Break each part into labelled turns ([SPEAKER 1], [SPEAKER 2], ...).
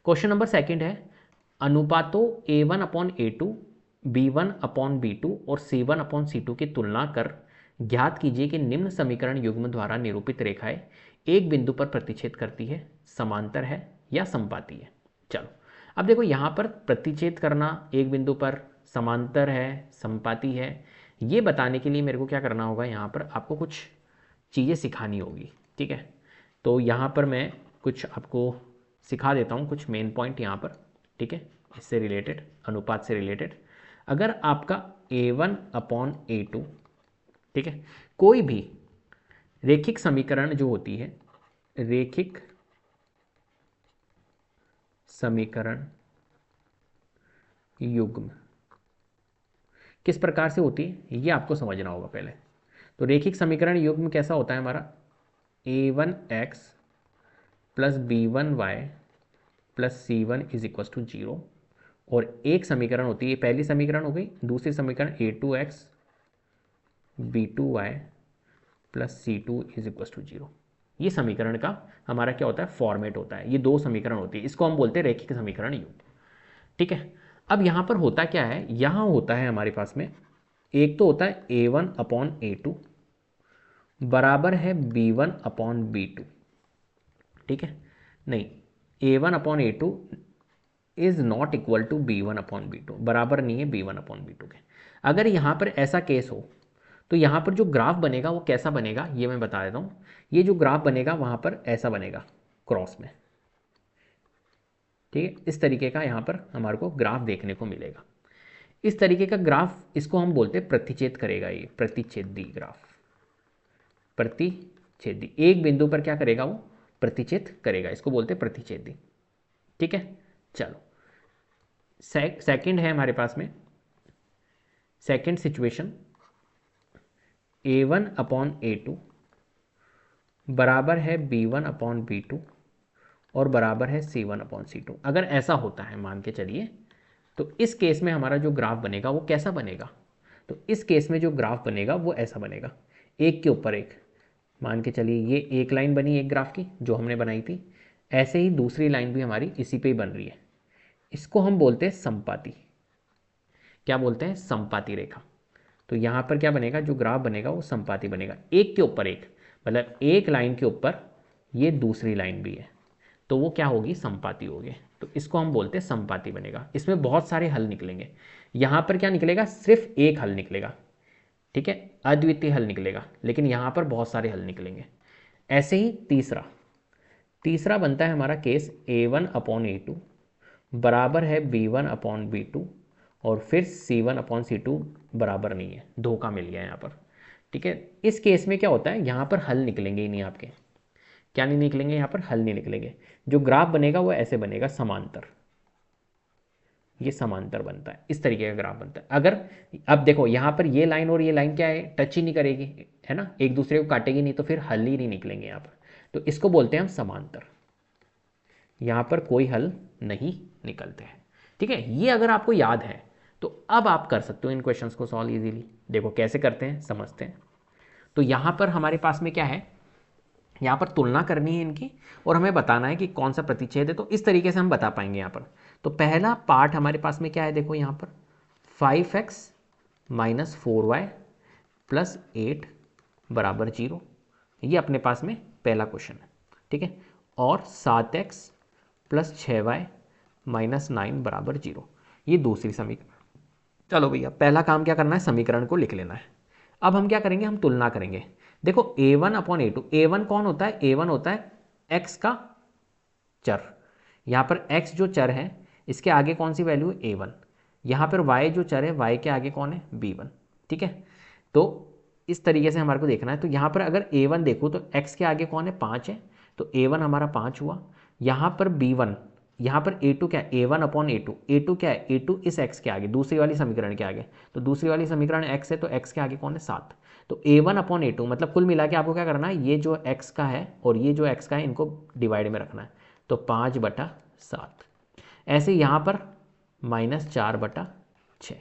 [SPEAKER 1] Question number second है, अनुपातों A1/A2, B1/B2 और C1/C2 की तुलना कर ज्ञात कीजिए कि निम्न समीकरण युग्म द्वारा निरूपित रेखाएं एक बिंदु पर प्रतिच्छेद करती है, समांतर है या समपाती है। चलो अब देखो यहाँ पर प्रतिच्छेद करना एक बिंदु पर, समांतर है, समपाती है, ये बताने के लिए मेरे को क्या करना होगा, यहाँ पर आपको कुछ चीज़ें सिखानी होगी। ठीक है, तो यहाँ पर मैं कुछ आपको सिखा देता हूँ, कुछ मेन पॉइंट यहाँ पर। ठीक है, इससे रिलेटेड, अनुपात से रिलेटेड। अगर आपका A1/A2, ठीक है, कोई भी रेखिक समीकरण जो होती है, रेखिक समीकरण युग्म किस प्रकार से होती है ये आपको समझना होगा पहले। तो रेखिक समीकरण युग्म कैसा होता है हमारा, A1x plus B1y plus C1 is equal to 0। और एक समीकरण होती है, पहली समीकरण हो गई, दूसरी समीकरण A2x B2y plus C2 is equal to 0। ये समीकरण का हमारा क्या होता है, फॉर्मेट होता है। ये दो समीकरण होती है, इसको हम बोलते हैं रेखिक समीकरण युग्म। ठीक है, अब यहाँ पर होता क्या है, यहाँ होता है हमारे पास में, एक तो होता है A1/A2 बराबर है B1/B2। ठीक है, नहीं, A1/A2 is not equal to B1/B2, बराबर नहीं है B1/B2 के। अगर यहाँ पर ऐसा केस हो तो यहाँ पर जो ग्राफ बनेगा वो कैसा बनेगा ये मैं बता देता हूँ। ये जो ग्राफ बनेगा वहाँ पर ऐसा बनेगा क्रॉस में। ठीक है, इस तरीके का यहाँ पर हमारे को ग्राफ देखने को मिलेगा। इस तरीके का ग्राफ, इसको हम बोलते हैं प्रतिच्छेद करेगा, ये प्रतिच्छेदी ग्राफ। प्रतिच्छेदी, एक बिंदु पर क्या करेगा वो, प्रतिच्छेद करेगा, इसको बोलते हैं प्रतिच्छेदी। ठीक है, चलो सेकंड है हमारे पास में, सेकंड सिचुएशन, A1/A2 बराबर है B1/B2 और बराबर है C1/C2। अगर ऐसा होता है मान के चलिए, तो इस केस में हमारा जो ग्राफ बनेगा वो कैसा बनेगा, तो इस केस में जो ग्राफ बनेगा वो ऐसा बनेगा, एक के ऊपर एक। मान के चलिए ये एक लाइन बनी एक ग्राफ की जो हमने बनाई थी, ऐसे ही दूसरी लाइन भी हमारी इसी पे ही बन रही है। इसको हम बोलते हैं समपाती। क्या बोलते हैं, समपाती रेखा। तो यहाँ पर क्या बनेगा, जो ग्राफ बनेगा वो समपाती बनेगा, एक के ऊपर एक, मतलब एक लाइन के ऊपर ये दूसरी लाइन भी है, तो वो क्या होगी, समपाती होगी। तो इसको हम बोलते हैं समपाती बनेगा। इसमें बहुत सारे हल निकलेंगे। यहाँ पर क्या निकलेगा, सिर्फ एक हल निकलेगा। ठीक है, अद्वितीय हल निकलेगा, लेकिन यहाँ पर बहुत सारे हल निकलेंगे। ऐसे ही तीसरा बनता है हमारा केस A1/A2 बराबर है B1/B2 और फिर C1/C2 बराबर नहीं है, धोखा मिल गया यहाँ पर। ठीक है, इस केस में क्या होता है, यहाँ पर हल निकलेंगे ही नहीं आपके। क्या नहीं निकलेंगे, यहाँ पर हल नहीं निकलेंगे। जो ग्राफ बनेगा वो ऐसे बनेगा, समांतर। ये समांतर बनता है, इस तरीके का ग्राफ बनता है। अगर अब देखो यहाँ पर ये लाइन और ये लाइन क्या है, टच ही नहीं करेगी, है ना, एक दूसरे को काटेगी नहीं, तो फिर हल ही नहीं निकलेंगे यहाँ पर। तो इसको बोलते हैं हम समांतर। यहाँ पर कोई हल नहीं निकलते हैं। ठीक है, ये अगर आपको याद है तो अब आप कर सकते हो इन क्वेश्चंस को सॉल्व इजीली। देखो कैसे करते हैं, समझते हैं। तो यहाँ पर हमारे पास में क्या है, यहाँ पर तुलना करनी है इनकी और हमें बताना है कि कौन सा प्रतिच्छेद है। तो इस तरीके से हम बता पाएंगे यहाँ पर। तो पहला पार्ट हमारे पास में क्या है, देखो यहाँ पर 5x माइनस 4y प्लस 8 बराबर 0, ये अपने पास में पहला क्वेश्चन है। ठीक है, और 7x प्लस 6y माइनस 9 बराबर 0, ये दूसरी समीकरण। चलो भैया, पहला काम क्या करना है, समीकरण को लिख लेना है। अब हम क्या करेंगे, हम तुलना करेंगे। देखो A1/A2, A1 कौन होता है, A1 होता है x का चर। यहाँ पर x जो चर है इसके आगे कौन सी वैल्यू है, A1। यहाँ पर y जो चर है, y के आगे कौन है, B1। ठीक है, तो इस तरीके से हमारे को देखना है। तो यहाँ पर अगर A1 देखो तो x के आगे कौन है, 5 है, तो A1 हमारा 5 हुआ। यहाँ पर B1, यहाँ पर A2 क्या है, A1/A2, A2 क्या है, A2 इस x के आगे, दूसरी वाली समीकरण के आगे। तो दूसरी वाली समीकरण x है, तो x के आगे कौन है, 7। तो A1/A2 मतलब कुल मिला के आपको क्या करना है, ये जो x का है और ये जो x का है इनको डिवाइड में रखना है, तो 5/7। ऐसे यहाँ पर -4/6।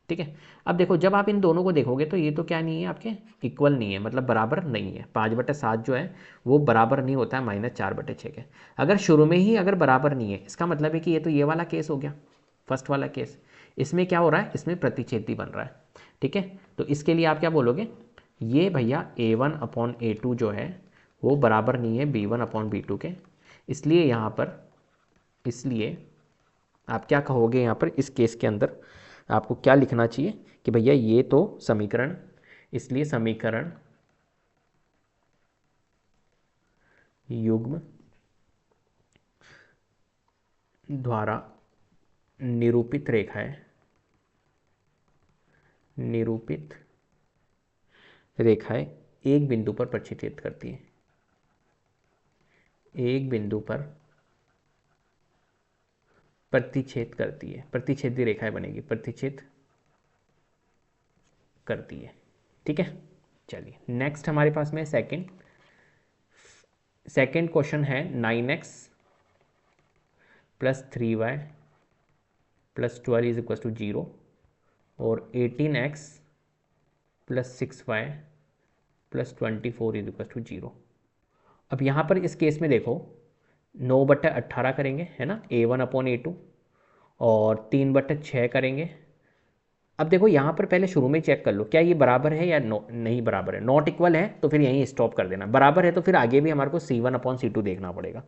[SPEAKER 1] ठीक है। अब देखो जब आप इन दोनों को देखोगे तो ये तो क्या नहीं है, आपके इक्वल नहीं है, मतलब बराबर नहीं है। 5/7 जो है वो बराबर नहीं होता है -4/6 के। अगर शुरू में ही अगर बराबर नहीं है, इसका मतलब है कि ये तो ये वाला केस हो गया, फर्स्ट वाला केस। इसमें क्या हो रहा है, इसमें प्रतिच्छेदी बन रहा है। ठीक है, तो इसके लिए आप क्या बोलोगे, ये भैया A1/A2 जो है वो बराबर नहीं है B1/B2 के। इसलिए यहाँ पर, इसलिए आप क्या कहोगे यहाँ पर, इस केस के अंदर आपको क्या लिखना चाहिए कि भैया ये तो समीकरण, इसलिए समीकरण युग्म द्वारा निरूपित रेखाएं, निरूपित रेखाएं एक बिंदु पर प्रतिच्छेद करती है, एक बिंदु पर प्रतिच्छेद करती है, प्रतिच्छेदी रेखाएं बनेगी, प्रतिच्छेद करती है। ठीक है, चलिए नेक्स्ट हमारे पास में सेकंड क्वेश्चन है 9x + 3y + 12 = 0 और 18x + 6y + 24 = 0। अब यहाँ पर इस केस में देखो 9/18 करेंगे, है ना, A1/A2, और 3/6 करेंगे। अब देखो यहाँ पर पहले शुरू में चेक कर लो क्या ये बराबर है या नहीं बराबर है। नॉट इक्वल है तो फिर यहीं स्टॉप कर देना, बराबर है तो फिर आगे भी हमारे को C1/C2 देखना पड़ेगा।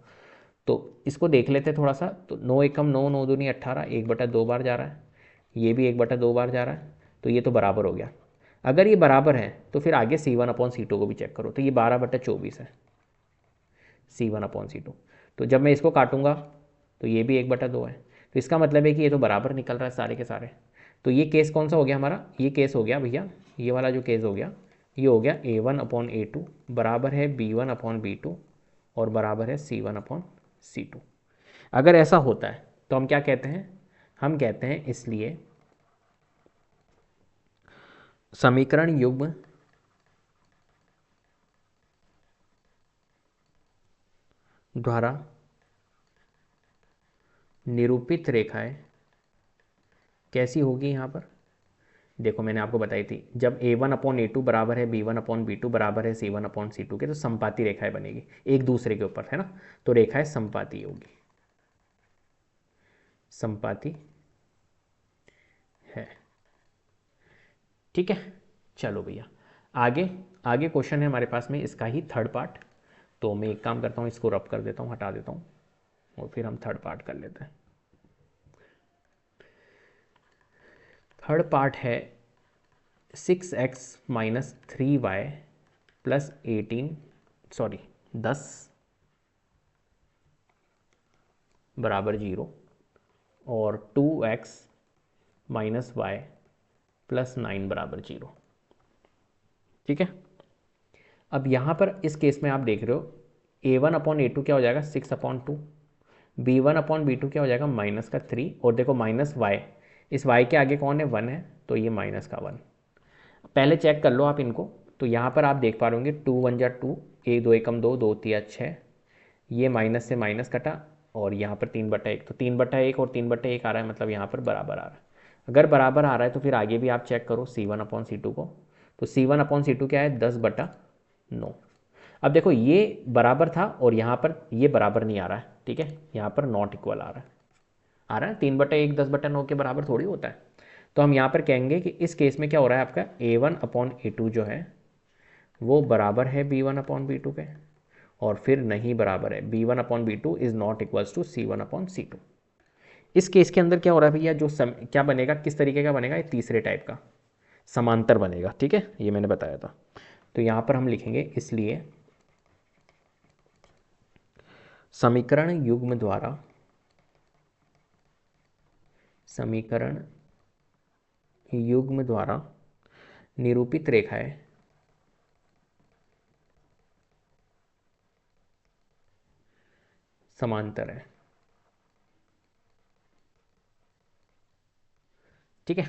[SPEAKER 1] तो इसको देख लेते थोड़ा सा। तो 9 एकम 9, 9 दूनी 18, 1/2 बार जा रहा है, ये भी 1/2 बार जा रहा है, तो ये तो बराबर हो गया। अगर ये बराबर है तो फिर आगे C1/C2 को भी चेक करो, तो ये 12/24 है C1/C2। तो जब मैं इसको काटूंगा तो ये भी 1/2 है, तो इसका मतलब है कि ये तो बराबर निकल रहा है सारे के सारे। तो ये केस कौन सा हो गया हमारा, ये केस हो गया भैया, ये वाला जो केस हो गया, ये हो गया A1/A2 बराबर है B1/B2 और बराबर है C1/C2। अगर ऐसा होता है तो हम क्या कहते हैं, हम कहते हैं इसलिए समीकरण युग्म द्वारा निरूपित रेखाएं कैसी होगी। यहाँ पर देखो मैंने आपको बताई थी, जब A1/A2 बराबर है B1/B2 बराबर है C1/C2 के, तो समपाती रेखाएं बनेगी एक दूसरे के ऊपर, है ना, तो रेखाएं समपाती होगी, समपाती है। ठीक है, चलो भैया आगे, आगे क्वेश्चन है हमारे पास में इसका ही थर्ड पार्ट। तो मैं एक काम करता हूँ, इसको रब कर देता हूँ, हटा देता हूँ, और फिर हम थर्ड पार्ट कर लेते हैं। थर्ड पार्ट है 6x - 3y + 10 बराबर 0 और 2x - y + 9 बराबर 0। ठीक है, अब यहाँ पर इस केस में आप देख रहे हो A1/A2 क्या हो जाएगा 6/2, B1/B2 क्या हो जाएगा -3, और देखो -y, इस y के आगे कौन है 1 है, तो ये -1। पहले चेक कर लो आप इनको। तो यहाँ पर आप देख पा रहे होंगे 2 × 1 = 2, 1 2 एकम 2, 2 3 6, ये माइनस से माइनस कटा, और यहाँ पर 3/1, तो 3/1 और 3/1 आ रहा है, मतलब यहाँ पर बराबर आ रहा है। अगर बराबर आ रहा है तो फिर आगे भी आप चेक करो C1/C2 को। तो C1/C2 क्या है 10/9। अब देखो ये बराबर था और यहाँ पर ये बराबर नहीं आ रहा है, ठीक है, यहाँ पर नॉट इक्वल आ रहा है, 3/1 10/9 के बराबर थोड़ी होता है। तो हम यहाँ पर कहेंगे कि इस केस में क्या हो रहा है, आपका A1/A2 जो है वो बराबर है B1/B2 के, और फिर नहीं बराबर है, B1/B2 is not equals to C1/C2। इस केस के अंदर क्या हो रहा है भैया, जो क्या बनेगा, किस तरीके का बनेगा, ये तीसरे टाइप का समांतर बनेगा। ठीक है, ये मैंने बताया था। तो यहाँ पर हम लिखेंगे इसलिए समीकरण युग्म द्वारा, समीकरण युग्म द्वारा निरूपित रेखाएं समांतर है। ठीक है,